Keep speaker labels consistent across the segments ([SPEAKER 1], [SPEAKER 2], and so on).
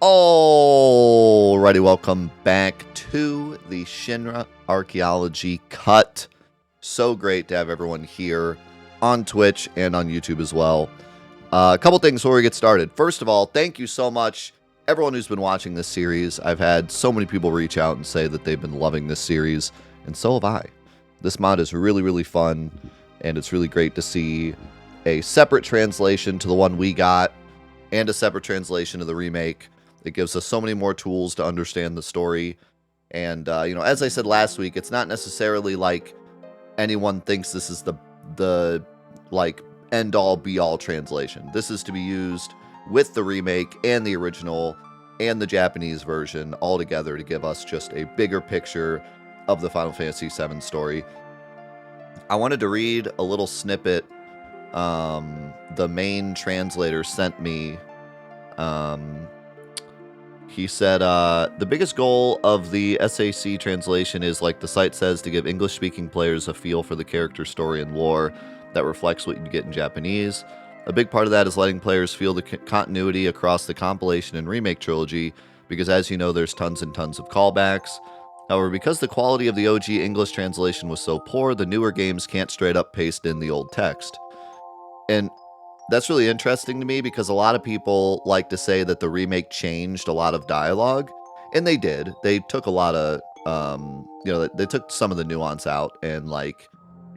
[SPEAKER 1] Alrighty, welcome back to the Shinra Archaeology Cut. So great to have everyone here on Twitch and on YouTube as well. A couple things before we get started. First of all, thank you so much, everyone who's been watching this series. I've had so many people reach out and say that they've been loving this series, and so have I. This mod is really, really fun, and it's really great to see a separate translation to the one we got, and a separate translation to the remake. It gives us so many more tools to understand the story. And, as I said last week, it's not necessarily like anyone thinks this is the end-all, be-all translation. This is to be used with the remake and the original and the Japanese version all together to give us just a bigger picture of the Final Fantasy VII story. I wanted to read a little snippet the main translator sent me. He said, the biggest goal of the SAC translation is, like the site says, to give English-speaking players a feel for the character story and lore that reflects what you get in Japanese. A big part of that is letting players feel the continuity across the compilation and remake trilogy, because as you know, there's tons and tons of callbacks. However, because the quality of the OG English translation was so poor, the newer games can't straight up paste in the old text. And that's really interesting to me because a lot of people like to say that the remake changed a lot of dialogue, and they did. They took a lot of, they took some of the nuance out and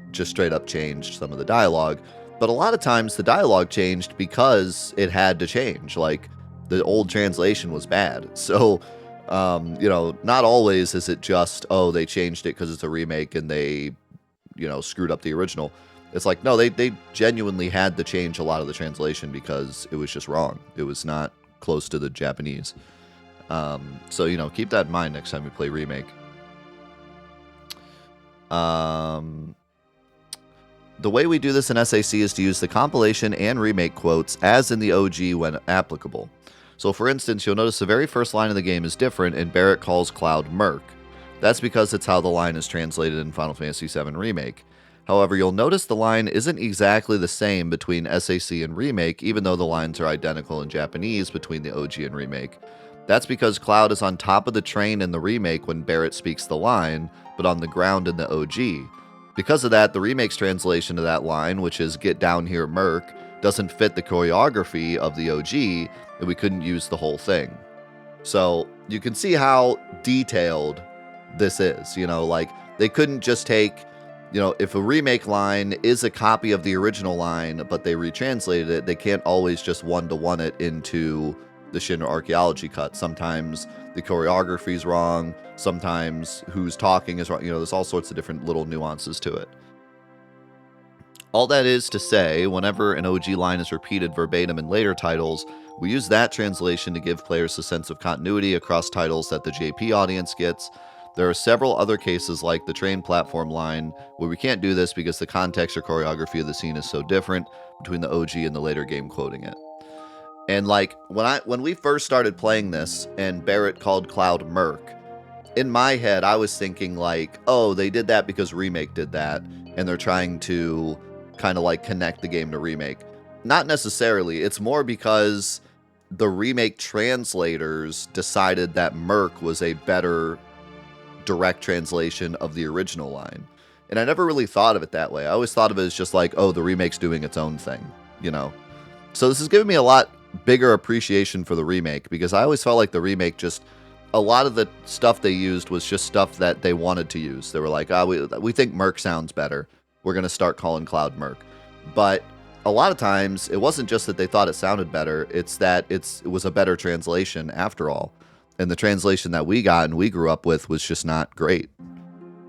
[SPEAKER 1] just straight up changed some of the dialogue. But a lot of times the dialogue changed because it had to change. Like the old translation was bad. So, not always is it just, oh, they changed it because it's a remake and they, screwed up the original. It's like, no, they genuinely had to change a lot of the translation because it was just wrong. It was not close to the Japanese. So, keep that in mind next time you play Remake. The way we do this in SAC is to use the compilation and remake quotes as in the OG when applicable. So, for instance, you'll notice the very first line of the game is different, and Barrett calls Cloud Merc. That's because it's how the line is translated in Final Fantasy VII Remake. However, you'll notice the line isn't exactly the same between SAC and Remake, even though the lines are identical in Japanese between the OG and Remake. That's because Cloud is on top of the train in the Remake when Barrett speaks the line, but on the ground in the OG. Because of that, the Remake's translation of that line, which is "Get down here, Merc," doesn't fit the choreography of the OG, and we couldn't use the whole thing. So, you can see how detailed this is. They couldn't just take... if a remake line is a copy of the original line, but they retranslated it, they can't always just one-to-one it into the Shinra Archaeology Cut. Sometimes the choreography's wrong, sometimes who's talking is wrong. There's all sorts of different little nuances to it. All that is to say, whenever an OG line is repeated verbatim in later titles, we use that translation to give players a sense of continuity across titles that the JP audience gets. There are several other cases like the train platform line where we can't do this because the context or choreography of the scene is so different between the OG and the later game quoting it. And when we first started playing this and Barrett called Cloud Merc, in my head I was thinking oh, they did that because Remake did that and they're trying to kind of connect the game to Remake. Not necessarily. It's more because the Remake translators decided that Merc was a better direct translation of the original line. And I never really thought of it that way. I always thought of it as just oh, the Remake's doing its own thing, So this has given me a lot bigger appreciation for the Remake, because I always felt like the Remake a lot of the stuff they used was just stuff that they wanted to use. They were like, we think Merc sounds better. We're going to start calling Cloud Merc. But a lot of times, it wasn't just that they thought it sounded better, it's that it was a better translation after all. And the translation that we got and we grew up with was just not great.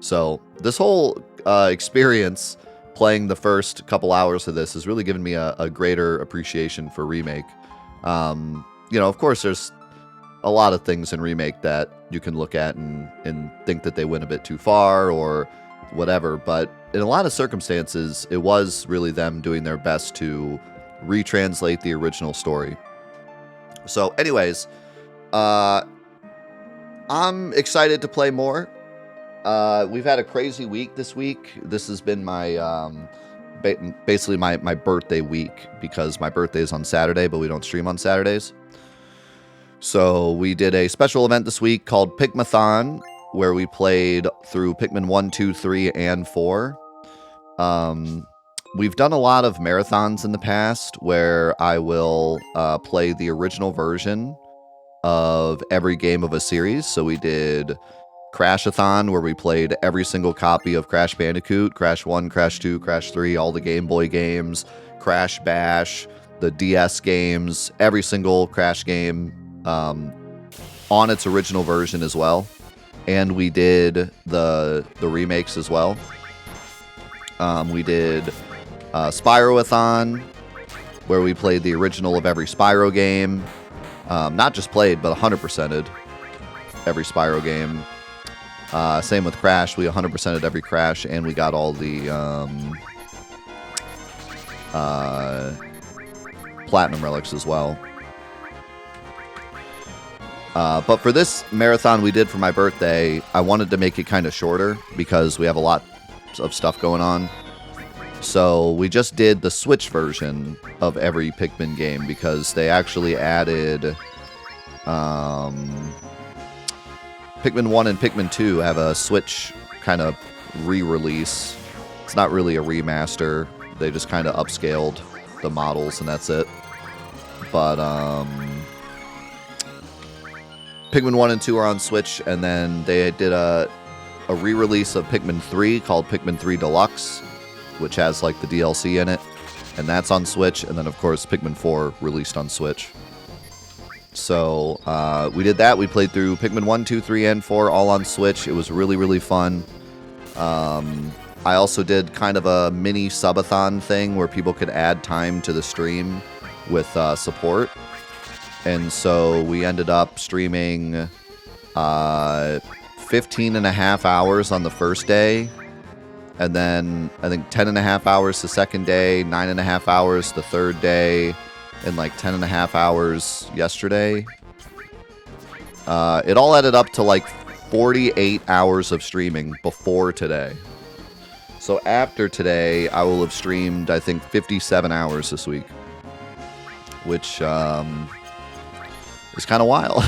[SPEAKER 1] So this whole experience playing the first couple hours of this has really given me a greater appreciation for Remake. Of course, there's a lot of things in Remake that you can look at and think that they went a bit too far or whatever. But in a lot of circumstances, it was really them doing their best to retranslate the original story. So anyways... I'm excited to play more. We've had a crazy week this week. This has been my basically my birthday week, because my birthday is on Saturday, but we don't stream on Saturdays. So we did a special event this week called Pikmathon, where we played through Pikmin 1, 2, 3, and 4. We've done a lot of marathons in the past where I will play the original version of every game of a series. So we did Crashathon, where we played every single copy of Crash Bandicoot, Crash 1, Crash 2, Crash 3, all the Game Boy games, Crash Bash, the DS games, every single Crash game on its original version as well. And we did the remakes as well. We did Spyroathon, where we played the original of every Spyro game. Not just played, but 100%ed every Spyro game. Same with Crash. We 100%ed every Crash, and we got all the Platinum Relics as well. But for this marathon we did for my birthday, I wanted to make it kind of shorter because we have a lot of stuff going on. So we just did the Switch version of every Pikmin game because they actually added Pikmin 1 and Pikmin 2 have a Switch kind of re-release. It's not really a remaster. They just kind of upscaled the models and that's it. But Pikmin 1 and 2 are on Switch, and then they did a re-release of Pikmin 3 called Pikmin 3 Deluxe, which has like the DLC in it, and that's on Switch. And then of course Pikmin 4 released on Switch. So we did that. We played through Pikmin 1, 2, 3, and 4 all on Switch. It was really, really fun. I also did kind of a mini subathon thing where people could add time to the stream with support. And so we ended up streaming 15 and a half hours on the first day. And then I think 10 and a half hours the second day, 9 and a half hours the third day, and like 10 and a half hours yesterday. It all added up to like 48 hours of streaming before today. So after today, I will have streamed, I think, 57 hours this week. Which is kind of wild.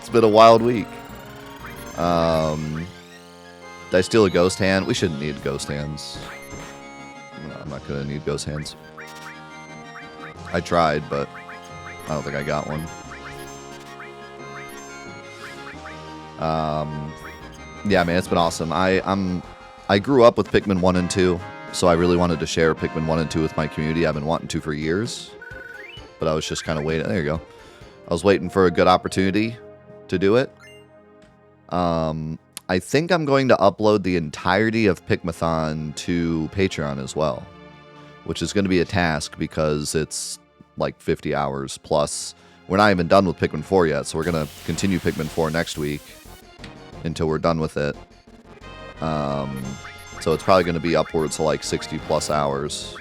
[SPEAKER 1] It's been a wild week. Did I steal a ghost hand? We shouldn't need ghost hands. No, I'm not going to need ghost hands. I tried, but I don't think I got one. Yeah, man, it's been awesome. I grew up with Pikmin 1 and 2, so I really wanted to share Pikmin 1 and 2 with my community. I've been wanting to for years, but I was just kind of waiting. There you go. I was waiting for a good opportunity to do it. I think I'm going to upload the entirety of Pikmathon to Patreon as well, which is going to be a task because it's like 50 hours plus. We're not even done with Pikmin 4 yet, so we're going to continue Pikmin 4 next week until we're done with it. So it's probably going to be upwards to like 60 plus hours.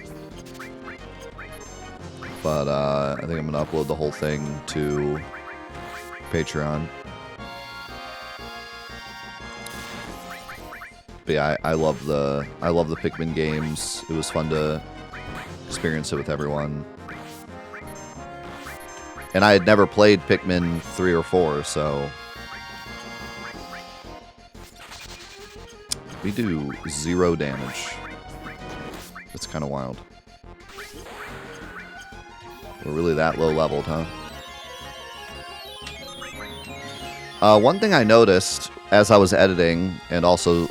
[SPEAKER 1] But I think I'm going to upload the whole thing to Patreon. But yeah, I love the Pikmin games. It was fun to experience it with everyone. And I had never played Pikmin 3 or 4, so we do 0 damage. It's kind of wild. We're really that low leveled, huh? One thing I noticed as I was editing, and also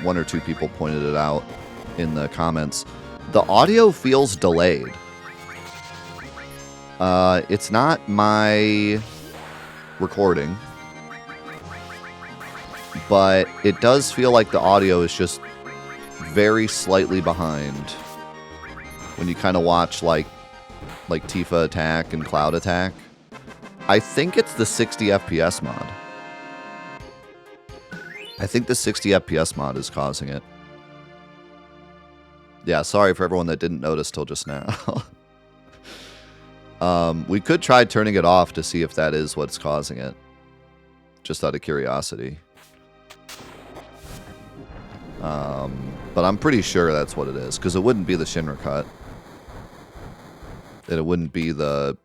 [SPEAKER 1] one or two people pointed it out in the comments, the audio feels delayed. It's not my recording, but it does feel like the audio is just very slightly behind when you kind of watch like Tifa Attack and Cloud Attack. I think it's the 60 FPS mod. I think the 60 FPS mod is causing it. Yeah, sorry for everyone that didn't notice till just now. We could try turning it off to see if that is what's causing it. Just out of curiosity. But I'm pretty sure that's what it is, because it wouldn't be the Shinra Cut. And it wouldn't be the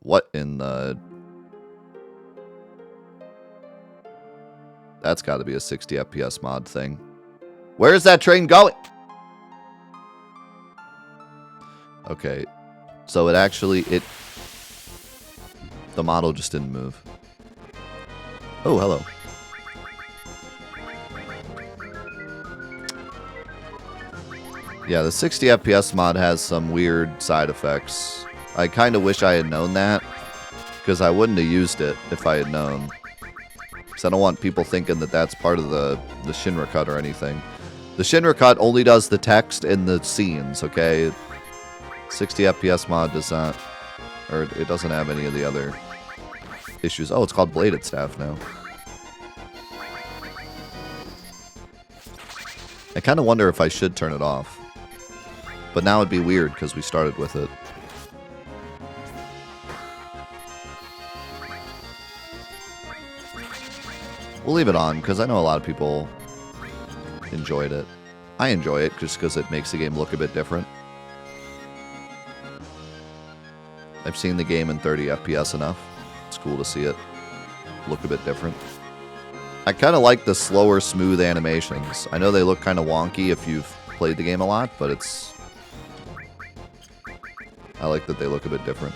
[SPEAKER 1] What in the... That's got to be a 60 FPS mod thing. Where's that train going? Okay. So it actually... The model just didn't move. Oh, hello. Yeah, the 60 FPS mod has some weird side effects. I kind of wish I had known that, because I wouldn't have used it if I had known. Because I don't want people thinking that that's part of the Shinra Cut or anything. The Shinra Cut only does the text and the scenes, okay? 60 FPS mod does not, or it doesn't have any of the other issues. Oh, it's called Bladed Staff now. I kind of wonder if I should turn it off. But now it'd be weird because we started with it. We'll leave it on because I know a lot of people enjoyed it. I enjoy it just because it makes the game look a bit different. I've seen the game in 30 FPS enough. It's cool to see it look a bit different. I kind of like the slower, smooth animations. I know they look kind of wonky if you've played the game a lot, but it's... I like that they look a bit different.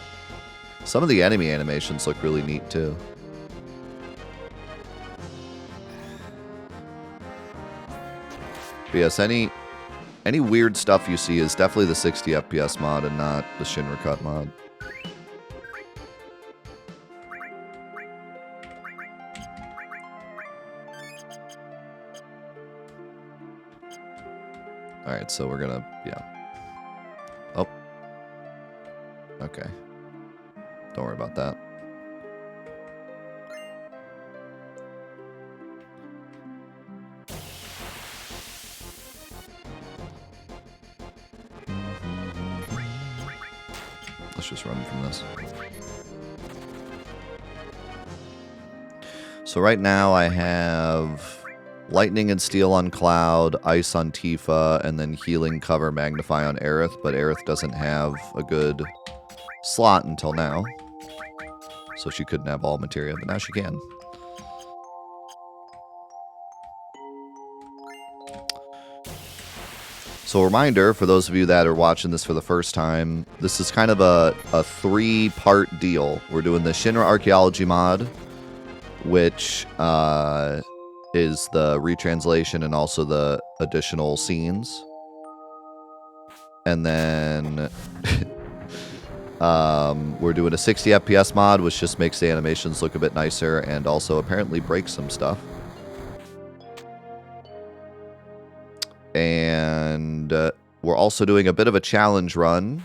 [SPEAKER 1] Some of the enemy animations look really neat, too. But yes, any weird stuff you see is definitely the 60 FPS mod and not the Shinra Cut mod. Alright, so we're gonna... yeah. Oh. Okay. Don't worry about that. Let's just run from this. So right now I have Lightning and Steel on Cloud, Ice on Tifa, and then Healing Cover Magnify on Aerith, but Aerith doesn't have a good slot until now. So she couldn't have all materia, but now she can. So a reminder, for those of you that are watching this for the first time, this is kind of a 3-part deal. We're doing the Shinra Archaeology mod, which is the retranslation and also the additional scenes. And then we're doing a 60 FPS mod, which just makes the animations look a bit nicer and also apparently breaks some stuff. And we're also doing a bit of a challenge run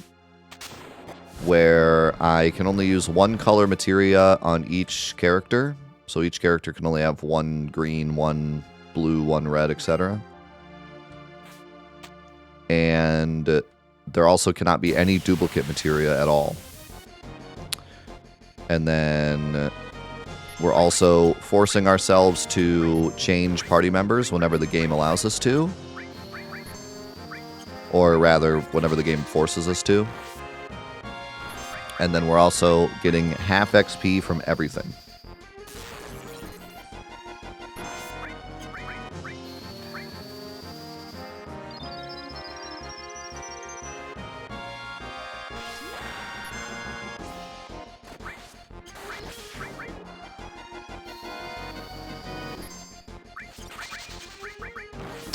[SPEAKER 1] where I can only use one color materia on each character. So each character can only have one green, one blue, one red, etc. And there also cannot be any duplicate materia at all. And then we're also forcing ourselves to change party members whenever the game allows us to. Or rather, whenever the game forces us to. And then we're also getting half XP from everything.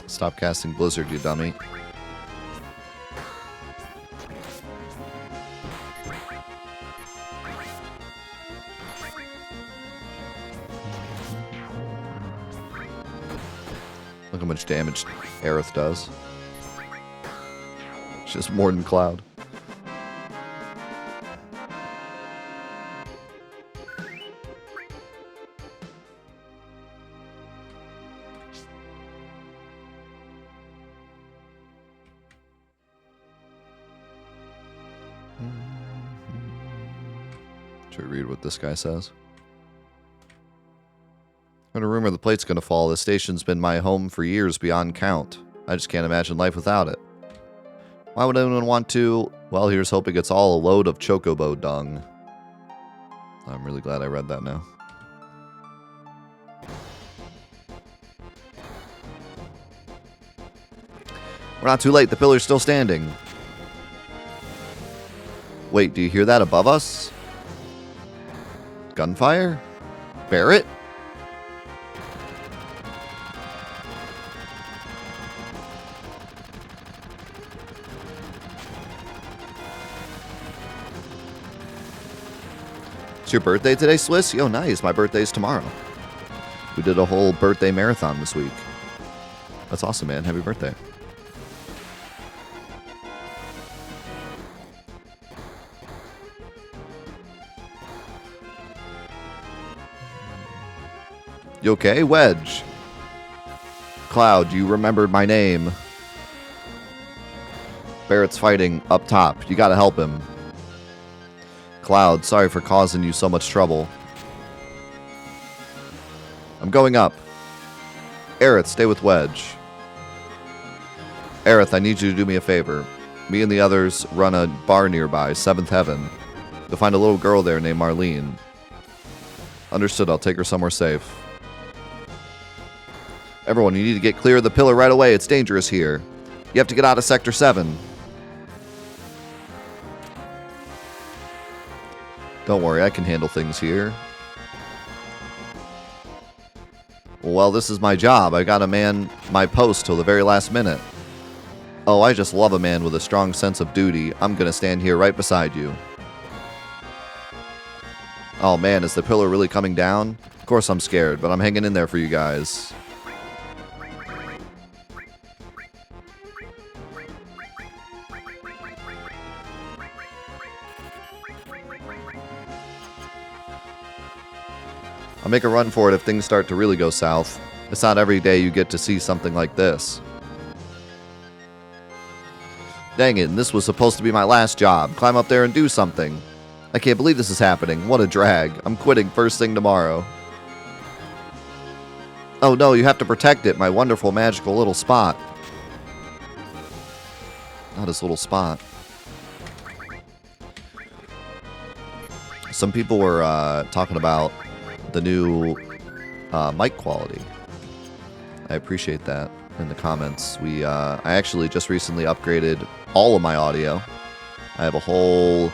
[SPEAKER 1] Stop casting Blizzard, you dummy. Look how much damage Aerith does. It's just more than Cloud. Should we read what this guy says? I heard a rumor the plate's gonna fall. This station's been my home for years beyond count. I just can't imagine life without it. Why would anyone want to? Well, here's hoping it's all a load of chocobo dung. I'm really glad I read that now. We're not too late. The pillar's still standing. Wait, do you hear that above us? Gunfire? Barrett? It's your birthday today, Swiss? Yo, nice. My birthday's tomorrow. We did a whole birthday marathon this week. That's awesome, man. Happy birthday. You okay? Wedge. Cloud, you remembered my name. Barrett's fighting up top. You gotta help him. Cloud, sorry for causing you so much trouble. I'm going up. Aerith, stay with Wedge. Aerith, I need you to do me a favor. Me and the others run a bar nearby, 7th Heaven. You'll find a little girl there named Marlene. Understood, I'll take her somewhere safe. Everyone, you need to get clear of the pillar right away. It's dangerous here. You have to get out of Sector 7. Don't worry, I can handle things here. Well, this is my job. I gotta man my post till the very last minute. Oh, I just love a man with a strong sense of duty. I'm gonna stand here right beside you. Oh man, is the pillar really coming down? Of course I'm scared, but I'm hanging in there for you guys. I'll make a run for it if things start to really go south. It's not every day you get to see something like this. Dang it, and this was supposed to be my last job. Climb up there and do something. I can't believe this is happening. What a drag. I'm quitting first thing tomorrow. Oh no, you have to protect it, my wonderful magical little spot. Not his little spot. Some people were talking about the new mic quality. I appreciate that in the comments. I actually just recently upgraded all of my audio. I have a whole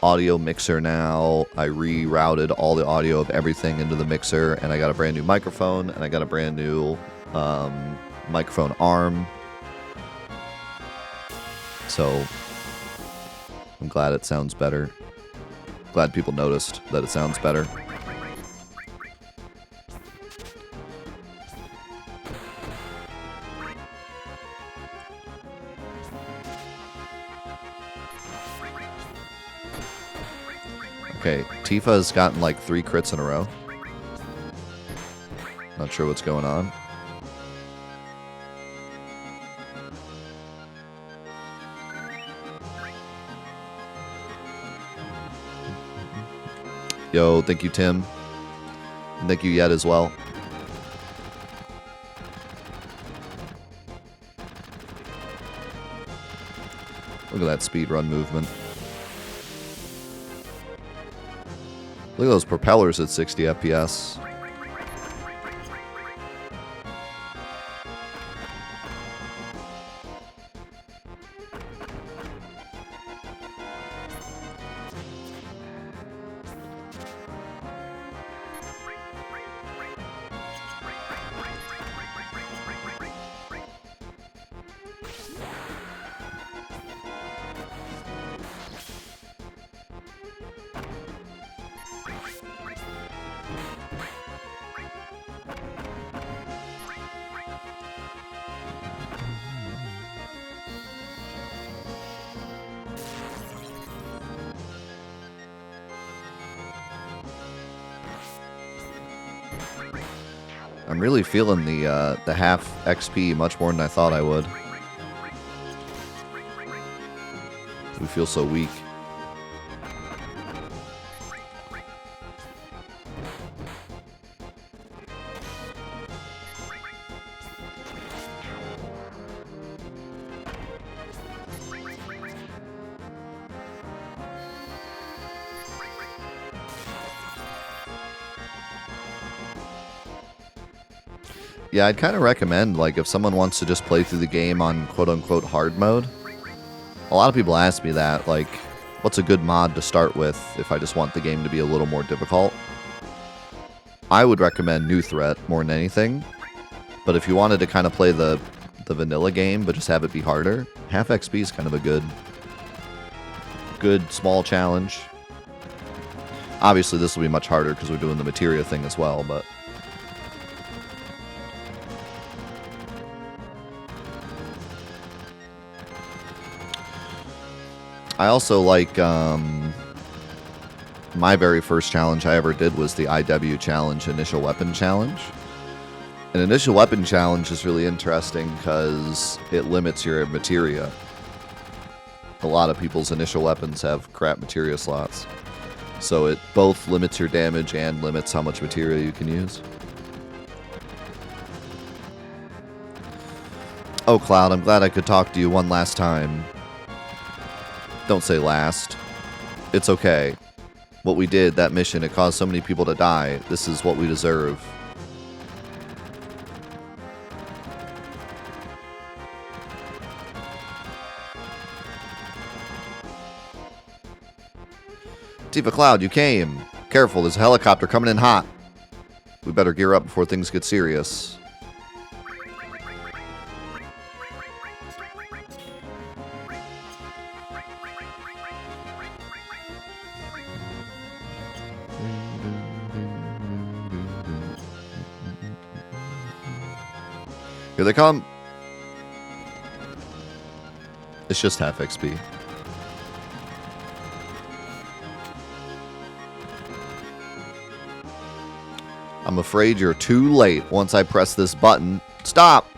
[SPEAKER 1] audio mixer now. I rerouted all the audio of everything into the mixer, and I got a brand new microphone, and I got a brand new microphone arm. So I'm glad it sounds better. Glad people noticed that it sounds better. Okay, Tifa has gotten like 3 crits in a row. Not sure what's going on. Yo, thank you, Tim. And thank you, Yet, as well. Look at that speedrun movement. Look at those propellers at 60 FPS. I'm really feeling the half XP much more than I thought I would. We feel so weak. Yeah, I'd kind of recommend, like, if someone wants to just play through the game on quote-unquote hard mode. A lot of people ask me that, like, what's a good mod to start with if I just want the game to be a little more difficult? I would recommend New Threat more than anything. But if you wanted to kind of play the vanilla game, but just have it be harder, Half XP is kind of a good small challenge. Obviously, this will be much harder because we're doing the materia thing as well, but... I also like, my very first challenge I ever did was the IW challenge, Initial Weapon Challenge. An Initial Weapon Challenge is really interesting because it limits your materia. A lot of people's initial weapons have crap materia slots. So it both limits your damage and limits how much materia you can use. Oh, Cloud, I'm glad I could talk to you one last time. Don't say last. It's okay. What we did, that mission, it caused so many people to die. This is what we deserve. Tifa Cloud, you came. Careful, there's a helicopter coming in hot. We better gear up before things get serious. Here they come. It's just half XP. I'm afraid you're too late. Once I press this button, stop!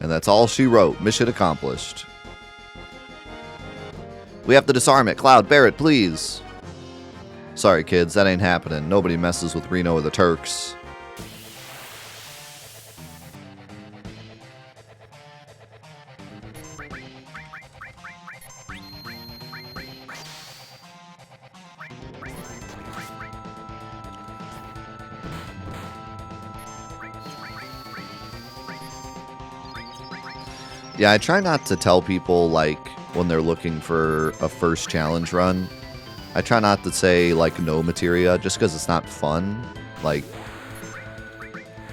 [SPEAKER 1] And that's all she wrote. Mission accomplished. We have to disarm it. Cloud, bear it, please. Sorry, kids, that ain't happening. Nobody messes with Reno or the Turks. Yeah, I try not to tell people, like, when they're looking for a first challenge run. I try not to say, like, no materia, just because it's not fun. Like,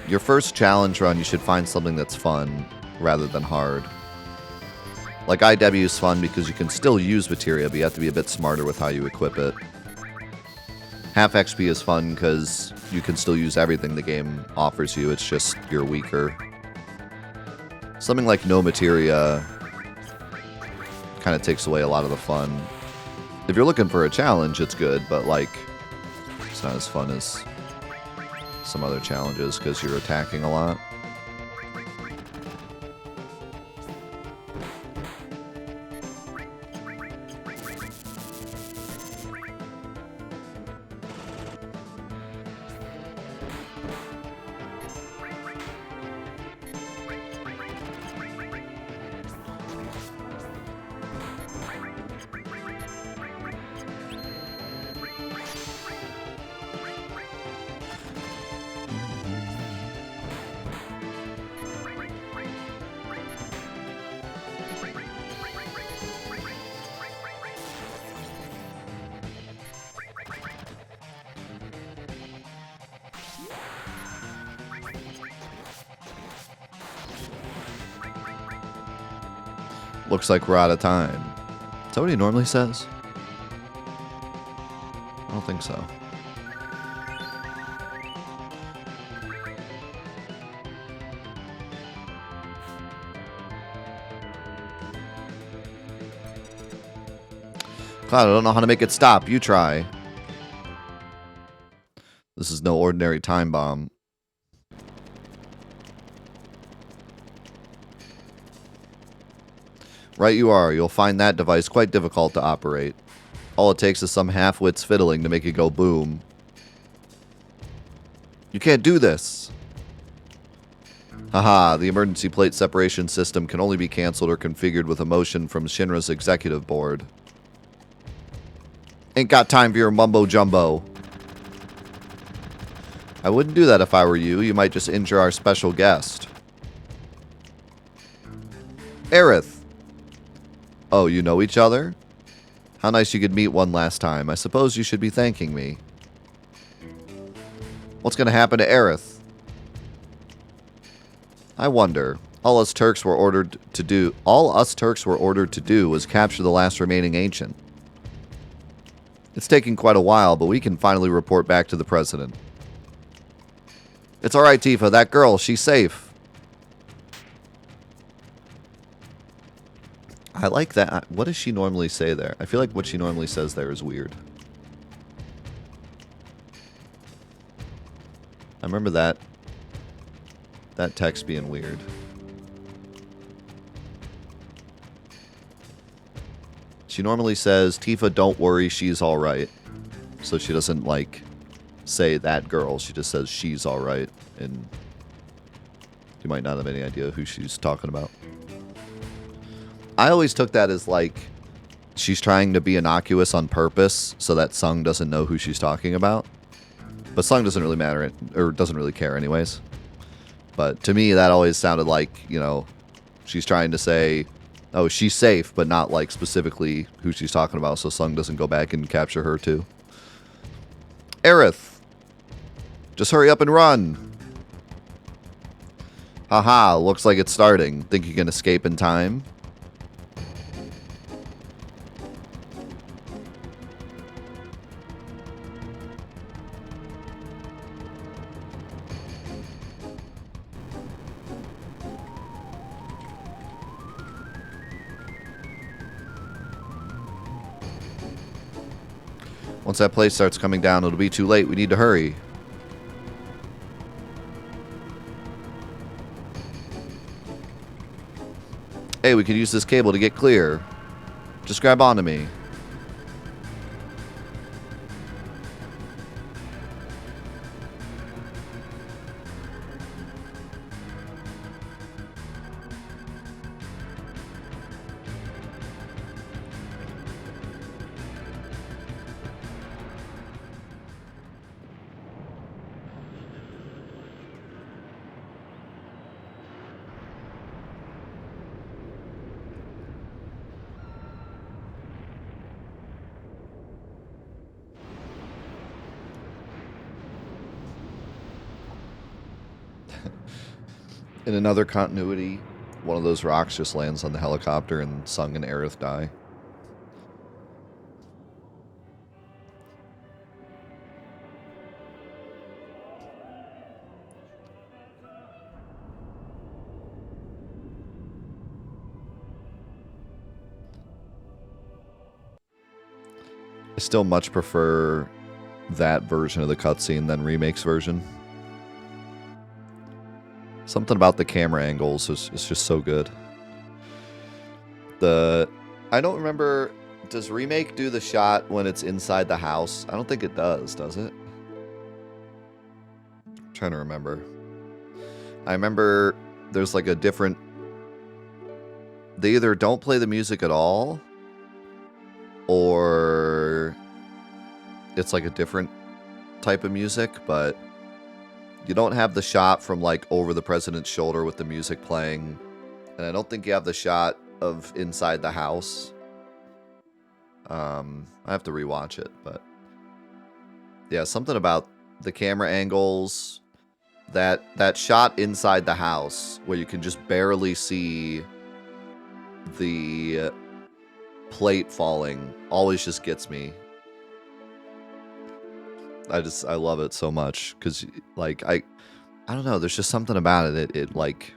[SPEAKER 1] your first challenge run, you should find something that's fun rather than hard. Like, IW is fun because you can still use materia, but you have to be a bit smarter with how you equip it. Half XP is fun because you can still use everything the game offers you, it's just you're weaker. Something like no materia kind of takes away a lot of the fun. If you're looking for a challenge, it's good, but like, it's not as fun as some other challenges because you're attacking a lot. Looks like we're out of time. Is that what he normally says? I don't think so. Cloud, I don't know how to make it stop. You try. This is no ordinary time bomb. Right you are. You'll find that device quite difficult to operate. All it takes is some half-wits fiddling to make it go boom. You can't do this. Haha, the emergency plate separation system can only be cancelled or configured with a motion from Shinra's executive board. Ain't got time for your mumbo-jumbo. I wouldn't do that if I were you. You might just injure our special guest. Aerith. Oh, you know each other? How nice you could meet one last time. I suppose you should be thanking me. What's going to happen to Aerith? I wonder. All us Turks were ordered to do was capture the last remaining ancient. It's taking quite a while, but we can finally report back to the president. It's all right, Tifa. That girl, she's safe. I like that. What does she normally say there? I feel like what she normally says there is weird. I remember that text being weird. She normally says, Tifa, don't worry, she's all right. So she doesn't, like, say that girl. She just says she's all right. And you might not have any idea who she's talking about. I always took that as, like, she's trying to be innocuous on purpose so that Sung doesn't know who she's talking about. But Sung doesn't really matter, or doesn't really care anyways. But to me, that always sounded like, you know, she's trying to say, oh, she's safe, but not, like, specifically who she's talking about, so Sung doesn't go back and capture her, too. Aerith! Just hurry up and run! Haha, looks like it's starting. Think you can escape in time? Once that place starts coming down, it'll be too late. We need to hurry. Hey, we could use this cable to get clear. Just grab onto me. In another continuity, one of those rocks just lands on the helicopter and Sung and Aerith die. I still much prefer that version of the cutscene than Remake's version. Something about the camera angles is just so good. I don't remember, does Remake do the shot when it's inside the house? I don't think it does it? I'm trying to remember. I remember there's like a different... They either don't play the music at all, or it's like a different type of music, but you don't have the shot from like over the president's shoulder with the music playing, and I don't think you have the shot of inside the house. I have to rewatch it, but yeah, something about the camera angles, that shot inside the house where you can just barely see the plate falling always just gets me. I love it so much because, like, I don't know, there's just something about it. It like,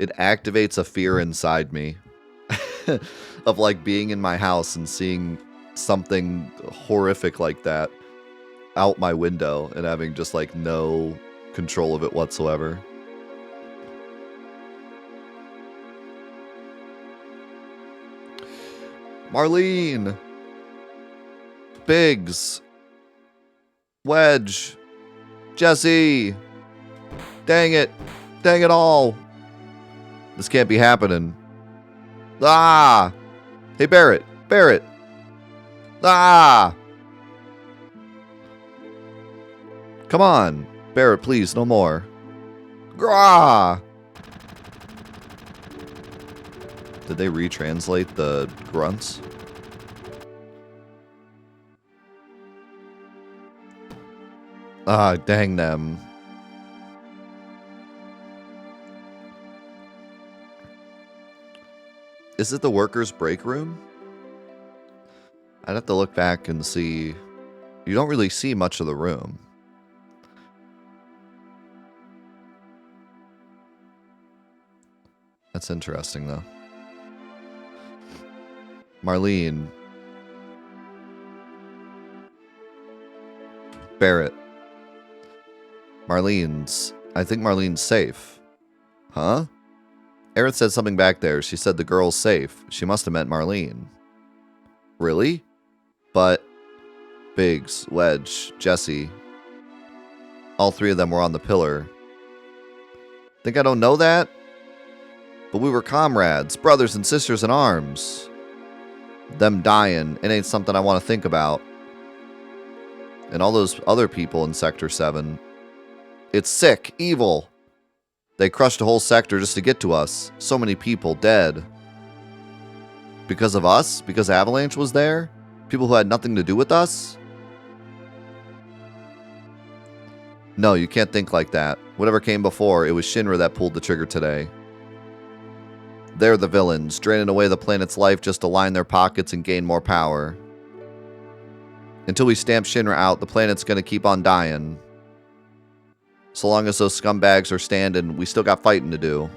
[SPEAKER 1] it activates a fear inside me of like being in my house and seeing something horrific like that out my window and having just like no control of it whatsoever. Marlene, Biggs, Wedge, Jesse, dang it all. This can't be happening. Ah! Hey, Barrett. Ah! Come on. Barret, please, no more. Grah! Did they retranslate the grunts? Ah, dang them. Is it the workers' break room? I'd have to look back and see. You don't really see much of the room. That's interesting, though. Marlene. Barret. I think Marlene's safe. Huh? Erin said something back there. She said the girl's safe. She must have meant Marlene. Really? But Biggs, Wedge, Jesse, all three of them were on the pillar. Think I don't know that? But we were comrades, brothers and sisters in arms. Them dying, it ain't something I want to think about. And all those other people in Sector 7. It's sick, evil. They crushed a whole sector just to get to us. So many people dead. Because of us? Because Avalanche was there? People who had nothing to do with us? No, you can't think like that. Whatever came before, it was Shinra that pulled the trigger today. They're the villains, draining away the planet's life just to line their pockets and gain more power. Until we stamp Shinra out, the planet's gonna keep on dying. So long as those scumbags are standing, we still got fighting to do.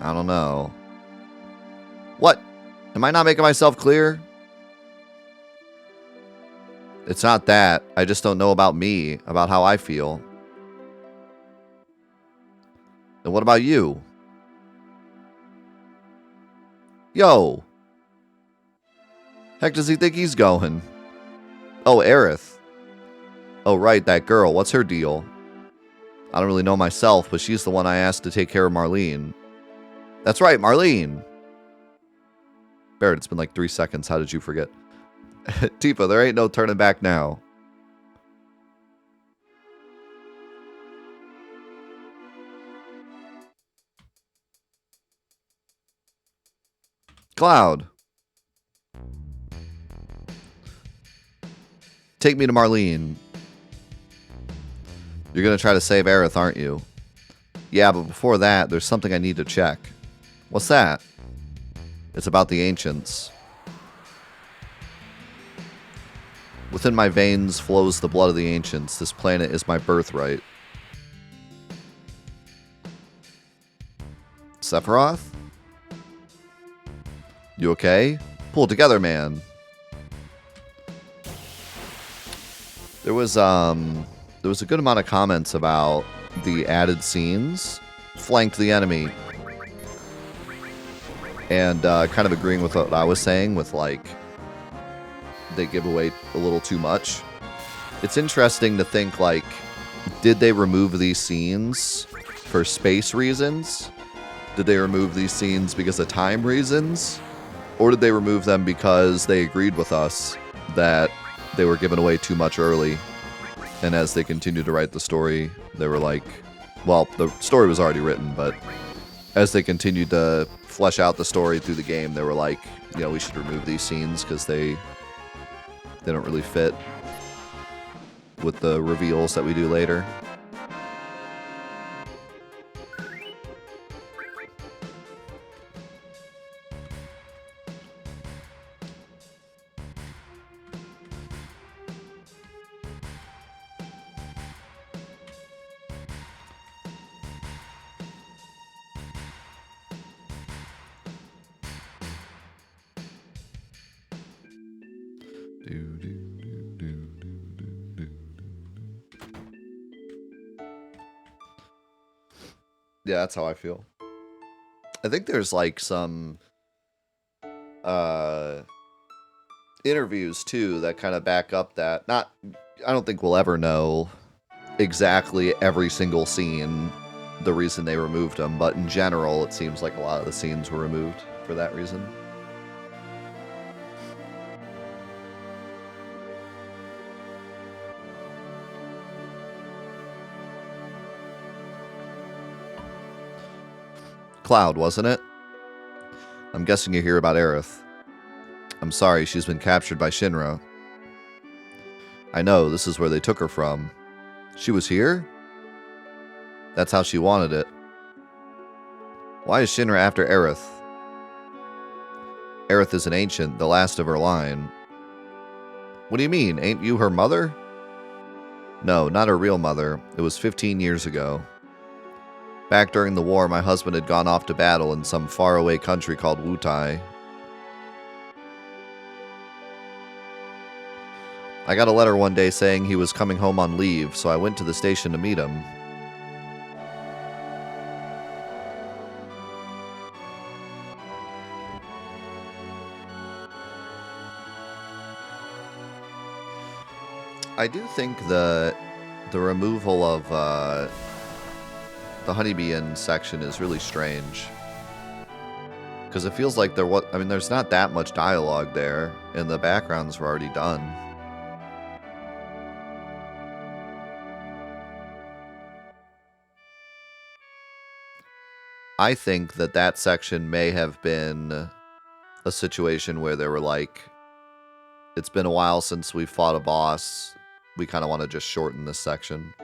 [SPEAKER 1] I don't know. What? Am I not making myself clear? It's not that. I just don't know about me, about how I feel. And what about you? Yo. Heck does he think he's going? Oh, Aerith. Oh, right, that girl. What's her deal? I don't really know myself, but she's the one I asked to take care of Marlene. That's right, Marlene. Barret, it's been like 3 seconds. How did you forget? Tifa, there ain't no turning back now. Cloud. Take me to Marlene. You're going to try to save Aerith, aren't you? Yeah, but before that, there's something I need to check. What's that? It's about the ancients. Within my veins flows the blood of the ancients. This planet is my birthright. Sephiroth? You okay? Pull it together, man. There was a good amount of comments about the added scenes. Flanked the enemy. And kind of agreeing with what I was saying with, like, they give away a little too much. It's interesting to think, like, did they remove these scenes for space reasons? Did they remove these scenes because of time reasons? Or did they remove them because they agreed with us that they were giving away too much early? And as they continued to write the story, they were like, well, the story was already written, but as they continued to flesh out the story through the game, they were like, you know, we should remove these scenes because they don't really fit with the reveals that we do later. Yeah, that's how I feel. I think there's like some interviews too that kind of back up that. I don't think we'll ever know exactly every single scene, the reason they removed them, but in general, it seems like a lot of the scenes were removed for that reason. Cloud, wasn't it? I'm guessing you hear about Aerith. I'm sorry, she's been captured by Shinra. I know, this is where they took her from. She was here? That's how she wanted it. Why is Shinra after Aerith? Aerith is an ancient, the last of her line. What do you mean? Ain't you her mother? No, not her real mother. It was 15 years ago. Back during the war, my husband had gone off to battle in some faraway country called Wutai. I got a letter one day saying he was coming home on leave, so I went to the station to meet him. I do think the removal of the Honeybee Inn section is really strange. Because it feels like there's not that much dialogue there, and the backgrounds were already done. I think that section may have been a situation where they were like, it's been a while since we fought a boss. We kind of want to just shorten this section.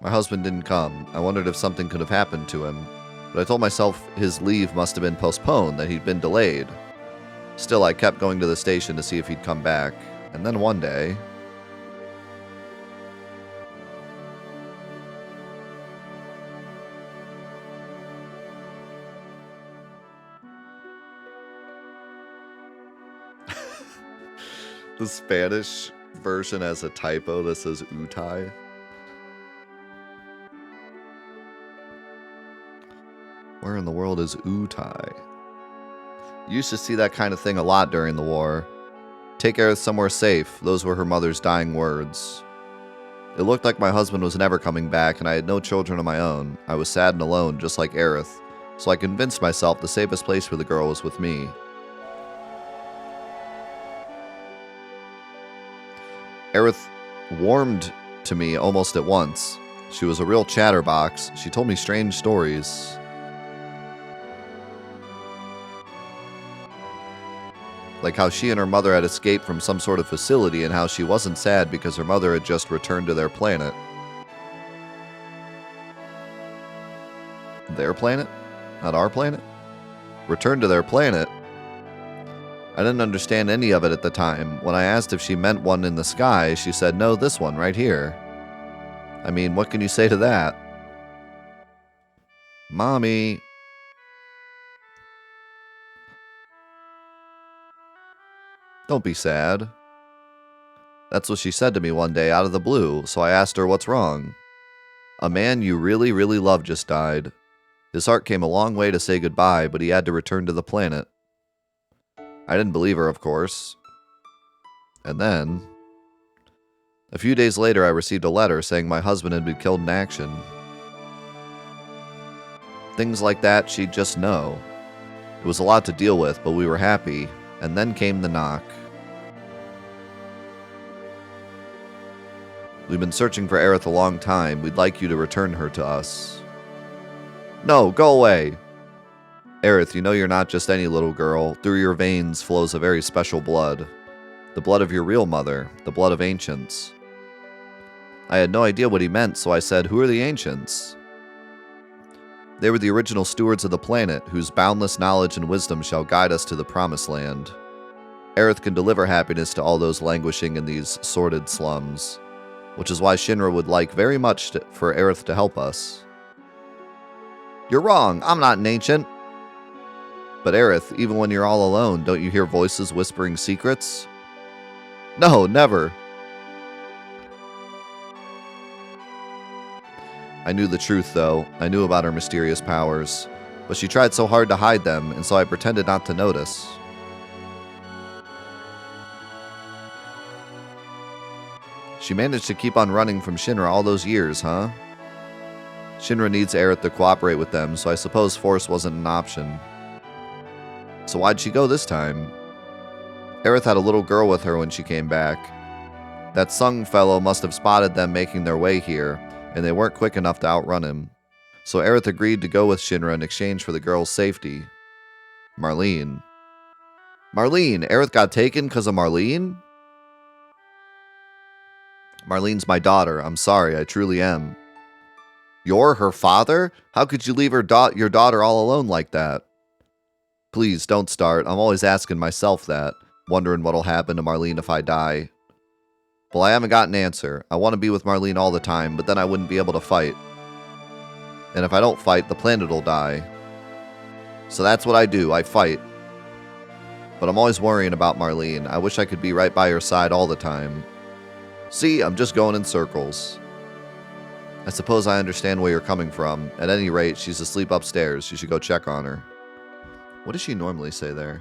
[SPEAKER 1] My husband didn't come. I wondered if something could have happened to him. But I told myself his leave must have been postponed, that he'd been delayed. Still, I kept going to the station to see if he'd come back. And then one day... The Spanish version has a typo that says Utai. Where in the world is Utai? You used to see that kind of thing a lot during the war. Take Aerith somewhere safe. Those were her mother's dying words. It looked like my husband was never coming back, and I had no children of my own. I was sad and alone, just like Aerith. So I convinced myself the safest place for the girl was with me. Aerith warmed to me almost at once. She was a real chatterbox. She told me strange stories. Like how she and her mother had escaped from some sort of facility and how she wasn't sad because her mother had just returned to their planet. Their planet? Not our planet? Returned to their planet? I didn't understand any of it at the time. When I asked if she meant one in the sky, she said, no, this one right here. I mean, what can you say to that? Mommy. Don't be sad. That's what she said to me one day out of the blue, so I asked her what's wrong. A man you really, really love just died. His heart came a long way to say goodbye, but he had to return to the planet. I didn't believe her, of course. And then... a few days later, I received a letter saying my husband had been killed in action. Things like that, she'd just know. It was a lot to deal with, but we were happy. And then came the knock. We've been searching for Aerith a long time. We'd like you to return her to us. No, go away! Aerith, you know you're not just any little girl. Through your veins flows a very special blood. The blood of your real mother. The blood of ancients. I had no idea what he meant, so I said, who are the ancients? They were the original stewards of the planet, whose boundless knowledge and wisdom shall guide us to the promised land. Aerith can deliver happiness to all those languishing in these sordid slums, which is why Shinra would like very much for Aerith to help us. You're wrong, I'm not an ancient. But Aerith, even when you're all alone, don't you hear voices whispering secrets? No, never. I knew the truth, though. I knew about her mysterious powers. But she tried so hard to hide them, and so I pretended not to notice. She managed to keep on running from Shinra all those years, huh? Shinra needs Aerith to cooperate with them, so I suppose force wasn't an option. So why'd she go this time? Aerith had a little girl with her when she came back. That Sung fellow must have spotted them making their way here, and they weren't quick enough to outrun him. So Aerith agreed to go with Shinra in exchange for the girl's safety. Marlene. Marlene! Aerith got taken because of Marlene? Marlene's my daughter. I'm sorry, I truly am. You're her father? How could you leave your daughter all alone like that? Please, don't start. I'm always asking myself that, wondering what'll happen to Marlene if I die. Well, I haven't got an answer. I want to be with Marlene all the time, but then I wouldn't be able to fight. And if I don't fight, the planet will die. So that's what I do. I fight. But I'm always worrying about Marlene. I wish I could be right by her side all the time. See, I'm just going in circles. I suppose I understand where you're coming from. At any rate, she's asleep upstairs. You should go check on her. What does she normally say there?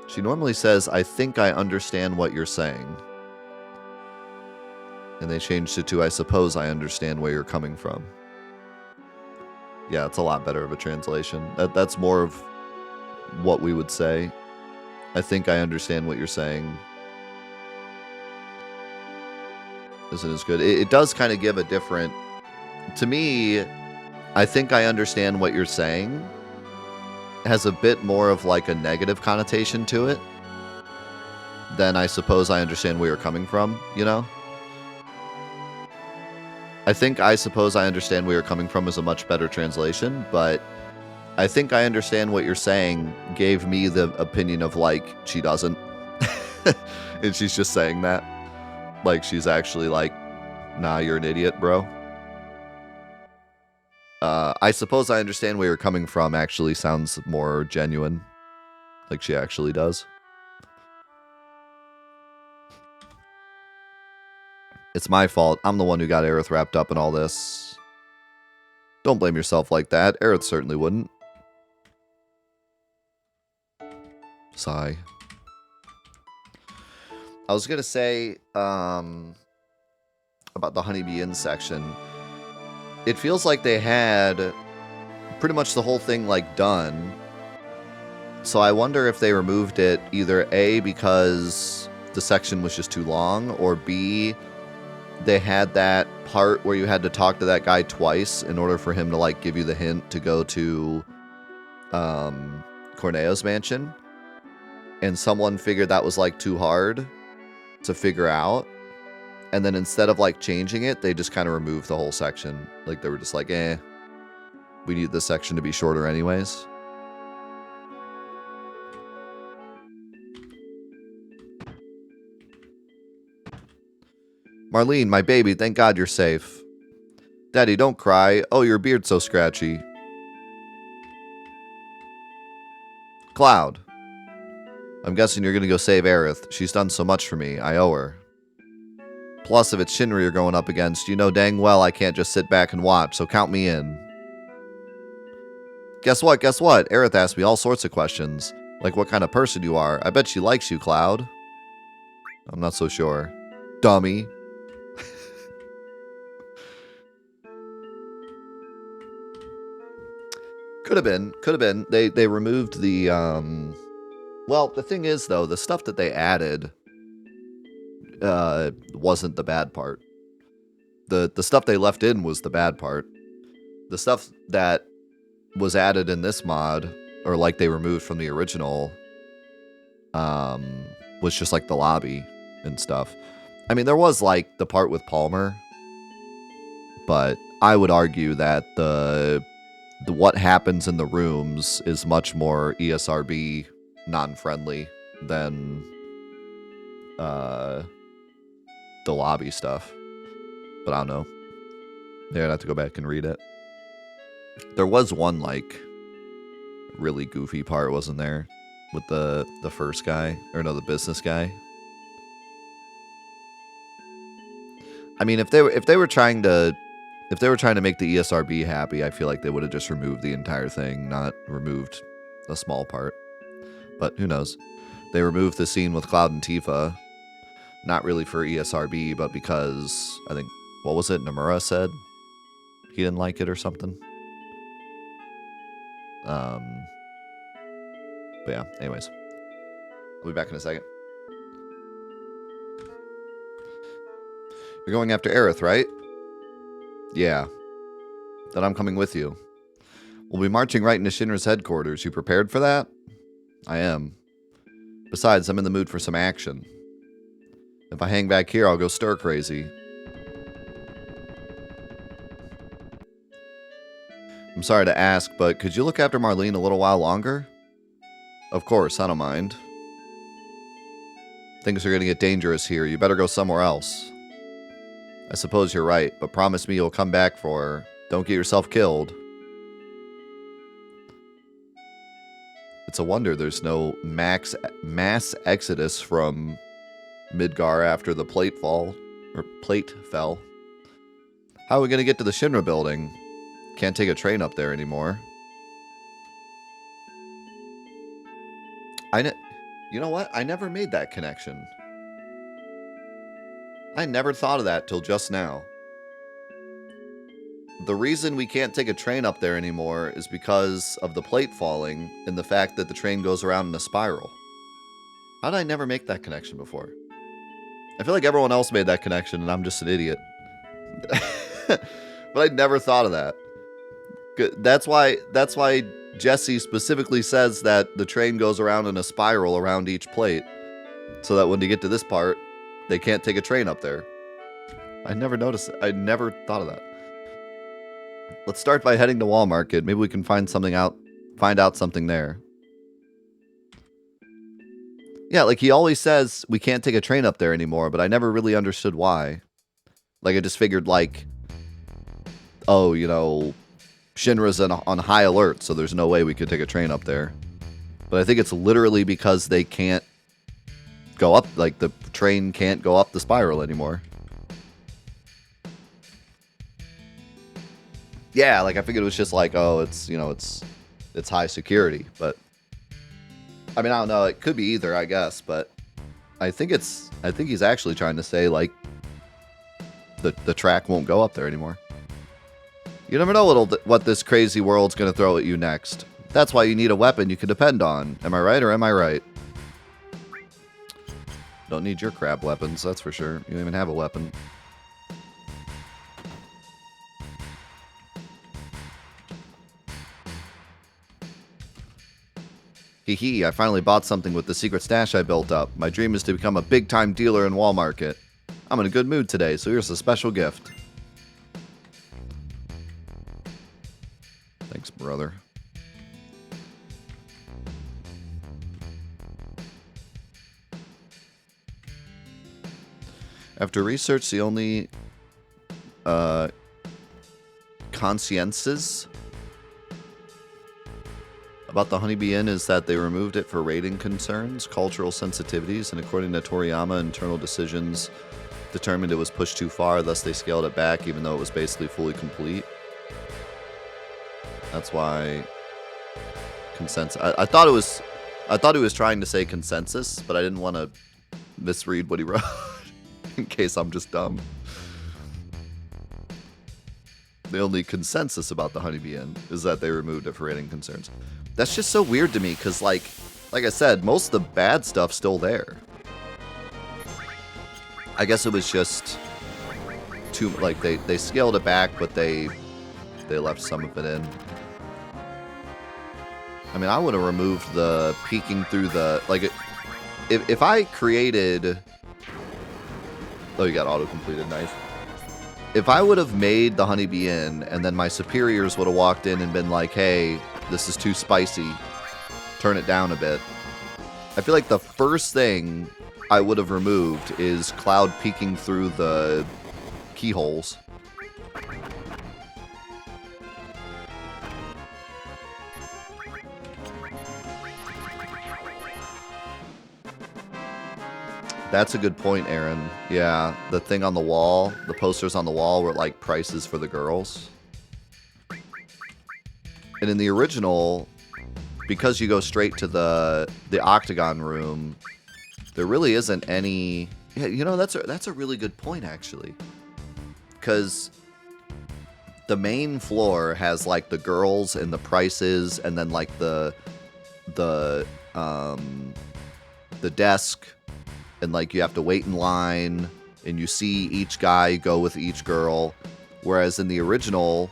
[SPEAKER 1] She normally says, I think I understand what you're saying. And they changed it to, I suppose I understand where you're coming from. Yeah, it's a lot better of a translation. That's more of what we would say. I think I understand what you're saying. Isn't as good. It does kind of give a different... To me, I think I understand what you're saying has a bit more of like a negative connotation to it than I suppose I understand where you're coming from, you know? I think I suppose I understand where you're coming from is a much better translation, but I think I understand what you're saying gave me the opinion of like, she doesn't. And she's just saying that. Like she's actually like, nah, you're an idiot, bro. I suppose I understand where you're coming from actually sounds more genuine. Like she actually does. It's my fault. I'm the one who got Aerith wrapped up in all this. Don't blame yourself like that. Aerith certainly wouldn't. Sigh. I was going to say about the Honeybee Inn section. It feels like they had pretty much the whole thing like done. So I wonder if they removed it either A, because the section was just too long, or B, they had that part where you had to talk to that guy twice in order for him to like give you the hint to go to Corneo's mansion. And someone figured that was like too hard to figure out. And then instead of like changing it, they just kind of removed the whole section. Like they were just like, we need this section to be shorter anyways. Marlene, my baby, thank God you're safe. Daddy, don't cry. Oh, your beard's so scratchy. Cloud. I'm guessing you're going to go save Aerith. She's done so much for me. I owe her. Plus, if it's Shinra you're going up against, you know dang well I can't just sit back and watch, so count me in. Guess what? Guess what? Aerith asked me all sorts of questions. Like what kind of person you are. I bet she likes you, Cloud. I'm not so sure. Dummy. Could have been. Could have been. They removed the... Well, the thing is, though, the stuff that they added wasn't the bad part. The stuff they left in was the bad part. The stuff that was added in this mod, or like they removed from the original, was just like the lobby and stuff. I mean, there was like the part with Palmer, but I would argue that the what happens in the rooms is much more ESRB non-friendly than the lobby stuff. But I don't know. Maybe I'd have to go back and read it. There was one like really goofy part, wasn't there? With the first guy, or no, the business guy. I mean, if they were trying to make the ESRB happy, I feel like they would have just removed the entire thing, not removed a small part. but who knows. They removed the scene with Cloud and Tifa, not really for ESRB, but because, I think, what was it, Nomura said he didn't like it or something. But yeah, anyways. I'll be back in a second. You're going after Aerith, right? Yeah. Then I'm coming with you. We'll be marching right into Shinra's headquarters. You prepared for that? I am. Besides, I'm in the mood for some action. If I hang back here, I'll go stir crazy. I'm sorry to ask, but could you look after Marlene a little while longer? Of course, I don't mind. Things are going to get dangerous here. You better go somewhere else. I suppose you're right, but promise me you'll come back for her. Don't get yourself killed. It's a wonder there's no mass exodus from Midgar after the plate fell. How are we going to get to the Shinra building? Can't take a train up there anymore. You know what? I never made that connection. I never thought of that till just now. The reason we can't take a train up there anymore is because of the plate falling and the fact that the train goes around in a spiral. How did I never make that connection before? I feel like everyone else made that connection and I'm just an idiot. But I never thought of that. That's why Jesse specifically says that the train goes around in a spiral around each plate. So that when you get to this part, they can't take a train up there. I never noticed it. I never thought of that. Let's start by heading to Wall Market. Maybe we can find out something there. Yeah, like he always says we can't take a train up there anymore, but I never really understood why. Like I just figured like, oh, you know, Shinra's on high alert, so there's no way we could take a train up there. But I think it's literally because they can't go up, like the train can't go up the spiral anymore. Yeah, like I figured it was just like, oh, it's, you know, it's high security, but I mean, I don't know, it could be either, I guess, but I think he's actually trying to say like the track won't go up there anymore. You never know what this crazy world's going to throw at you next. That's why you need a weapon you can depend on. Am I right or am I right? Don't need your crap weapons, that's for sure. You don't even have a weapon. Hee, I finally bought something with the secret stash I built up. My dream is to become a big-time dealer in Wall Market. I'm in a good mood today, so here's a special gift. Thanks, brother. After research, the only consciences about the Honeybee Inn is that they removed it for rating concerns, cultural sensitivities, and according to Toriyama, internal decisions determined it was pushed too far, thus they scaled it back even though it was basically fully complete. That's why consensus. I thought he was trying to say consensus, but I didn't want to misread what he wrote in case I'm just dumb. The only consensus about the Honeybee Inn is that they removed it for rating concerns. That's just so weird to me, because like I said, most of the bad stuff's still there. I guess it was just too, like, they scaled it back, but they left some of it in. I mean, I would have removed the peeking through the, like, if I created, oh, you got auto-completed, nice. If I would have made the Honeybee Inn, and then my superiors would have walked in and been like, hey, this is too spicy, turn it down a bit. I feel like the first thing I would have removed is Cloud peeking through the keyholes. That's a good point, Aaron. Yeah, the thing on the wall, the posters on the wall were like prices for the girls. And in the original, because you go straight to the octagon room, there really isn't any. Yeah, you know, that's a really good point actually, because the main floor has like the girls and the prices, and then like the desk, and like you have to wait in line, and you see each guy go with each girl. Whereas in the original,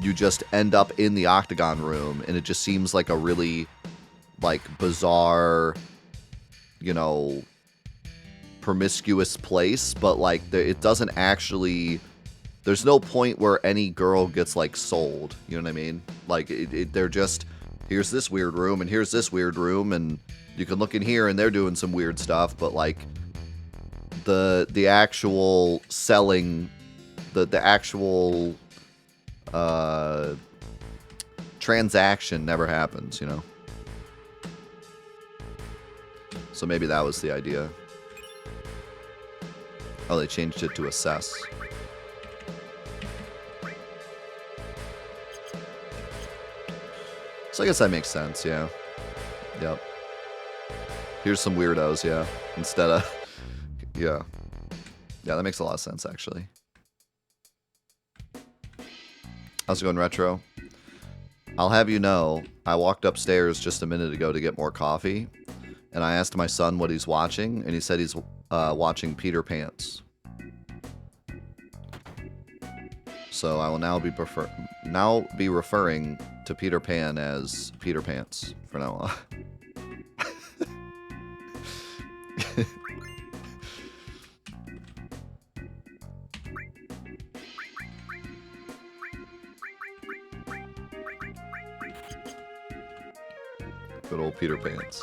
[SPEAKER 1] you just end up in the octagon room, and it just seems like a really like bizarre, you know, promiscuous place. But like it doesn't actually. There's no point where any girl gets like sold. You know what I mean? Like they're just, here's this weird room and here's this weird room, and you can look in here and they're doing some weird stuff. But like the actual selling, the actual transaction never happens. You know. So maybe that was the idea. Oh, they changed it to assess. So I guess that makes sense, yeah. Yep. Here's some weirdos, yeah. Instead of... Yeah. Yeah, that makes a lot of sense, actually. How's it going, Retro? I'll have you know, I walked upstairs just a minute ago to get more coffee, and I asked my son what he's watching, and he said he's watching Peter Pants. So I will now be referring to Peter Pan as Peter Pants for now on. Good old Peter Pants.